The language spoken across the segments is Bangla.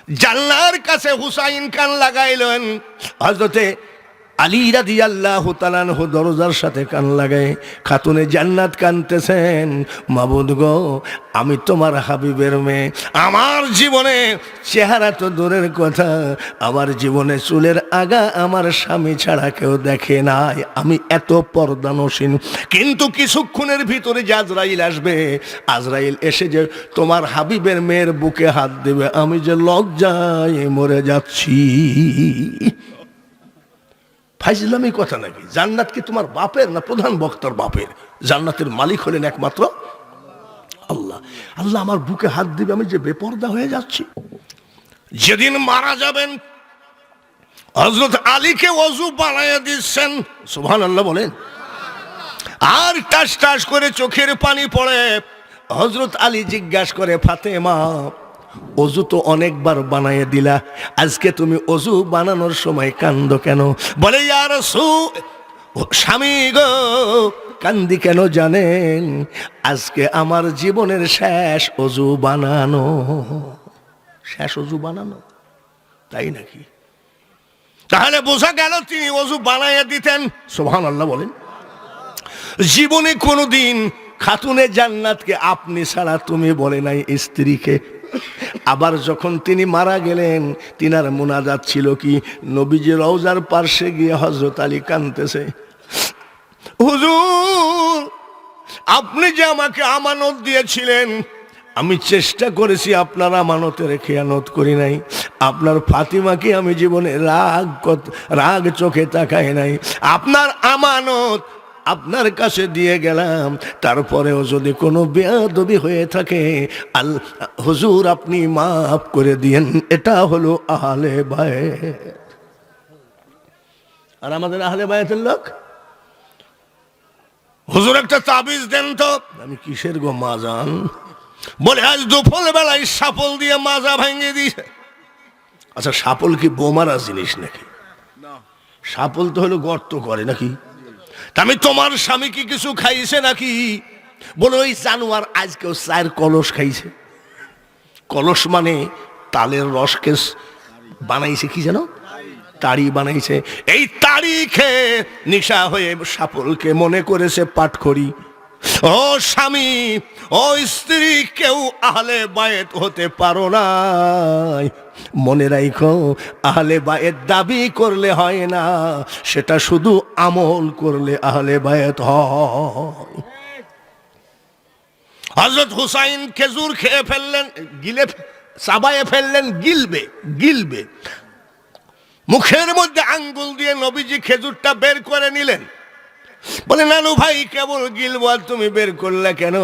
জানলার কাছে হুসাইন কান লাগাইলেন। হযরতে আলী রাদিয়াল্লাহু তাআলা আনহু দরজার সাথে কান লাগায় খাতুনে জান্নাত কানতেছেন, মাবুদ গো, আমি তোমার হাবিবের মেয়ে, আমার জীবনে চেহারা তো দূরের কথা, আমার জীবনে চুলের আগা আমার স্বামী ছাড়া কেউ দেখে নাই, আমি এত পর্দানসীন, কিন্তু কিছুক্ষণের ভিতরে যে আজরাইল আসবে, আজরাইল এসে যে তোমার হাবিবের মেয়ের বুকে হাত দেবে, আমি যে লজ্জায় মরে যাচ্ছি। ফাইজলামি কথা নাকি? জান্নাত কি তোমার বাপের না প্রধান বক্তার বাপের? জান্নাতের মালিক হলেন একমাত্র আল্লাহ। আল্লাহ আমার বুকে হাত দিবে, আমি যে বেপরদা হয়ে যাচ্ছি। যেদিন মারা যাবেন হযরত আলীকে ওযু বানায়া দিচ্ছেন, সুবহানাল্লাহ বলেন, আর টাস টাস করে চোখের পানি পড়ে। হযরত আলী জিজ্ঞাসা করে, ফাতেমা, অজু তো অনেকবার বানায় দিলা, আজকে তুমি অজু বানানোর সময় কান্দো কেন? বলে, ইয়া রাসূল, স্বামী গো, কান্দি কেন জানেন? আজকে আমার জীবনের শেষ অজু বানানো। শেষ অজু বানানো, তাই নাকি? তাহলে বোঝা গেল তিনি অজু বানাইয়া দিতেন। সুবহানাল্লাহ বলেন। জীবনে কোনোদিন খাতুনে জান্নাতকে আপনি ছাড়া তুমি বলে নাই স্ত্রীকে। আবার যখন তিনি মারা গেলেন, তিনার মুনাজাত ছিল কি? নবীজি রওজার পার্শ্বে গিয়ে হযরত আলী কাঁদতেছে, হুজুর, আপনি যে আমাকে আমানত দিয়েছিলেন, আমি চেষ্টা করেছি আপনার আমানতের খেয়ানত করি নাই। আপনার ফাতিমাকে আমি জীবনে রাগ চোখে তাকাই নাই। আপনার আমানত আপনার কাছে দিয়ে গেলাম, তারপরেও যদি কোনো বেয়াদবি হয়ে থাকে, হুজুর আপনি মাফ করে দিয়েন। এটা হলো আহলে বায়ত। আর আমাদের আহলে বায়তের লোক, হুজুর একটা তাবিজ দেন তো। আমি কিসের গো মাজান? বলে, আজ দুপুর বেলায় সাপল দিয়ে মাজা ভেঙে দিয়েছে। আচ্ছা, সাপল কি বোমারা জিনিস নাকি? সাপল তো হলো গর্ত করে নাকি? আমি তোমার স্বামী কি কিছু খাইছে নাকি? বলে, ওই জানোয়ার আজকেও 4 কলস খাইছে। কলস মানে তালের রসকে বানাইছে, কি জানো, তাড়ি বানাইছে। এই তাড়ি খেয়ে নিশা হয়ে সাপলকে মনে করেছে পাটখড়ি। ও স্বামী, ও স্ত্রী, কেউ আহলে বায়েত হতে পারো না। মনে রাখো, আহলে বায়েত দাবি করলে হয় না, সেটা শুধু আমল করলে আহলে বায়েত হয়। হযরত হুসাইন খেজুর খেয়ে ফেললেন, চাবায়ে ফেললেন, গিলবে। মুখের মধ্যে আঙ্গুল দিয়ে নবীজি খেজুরটা বের করে নিলেন। বলে, নানু ভাই, কেবল গিলবো আর তুমি বের করলে কেন?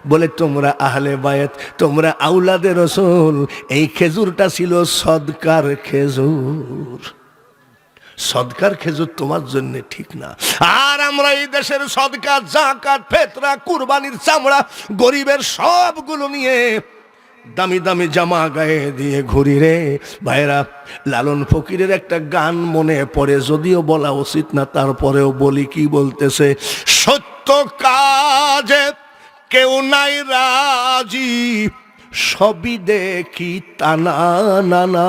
বলে, তোমরা আহলে বায়েত, তোমরা আওলাদে রাসূল, এই খেজুরটা ছিল সদকার খেজুর। সদকার খেজুর তোমার জন্য ঠিক না। আর আমরা এই দেশের সদকা, যাকাত, ফিতরা, কুরবানির চামড়া, গরিবের সবগুলো নিয়ে দামি দামি জামা গায়ে দিয়ে ঘুরি রে ভাইরা। লালন ফকিরের একটা গান মনে পড়ে, যদিও বলা উচিত না, তারপরেও বলি। কি বলতেছে? সত্য কাজে কেউ নাই রাজি, সবই দেখি টানা নানা।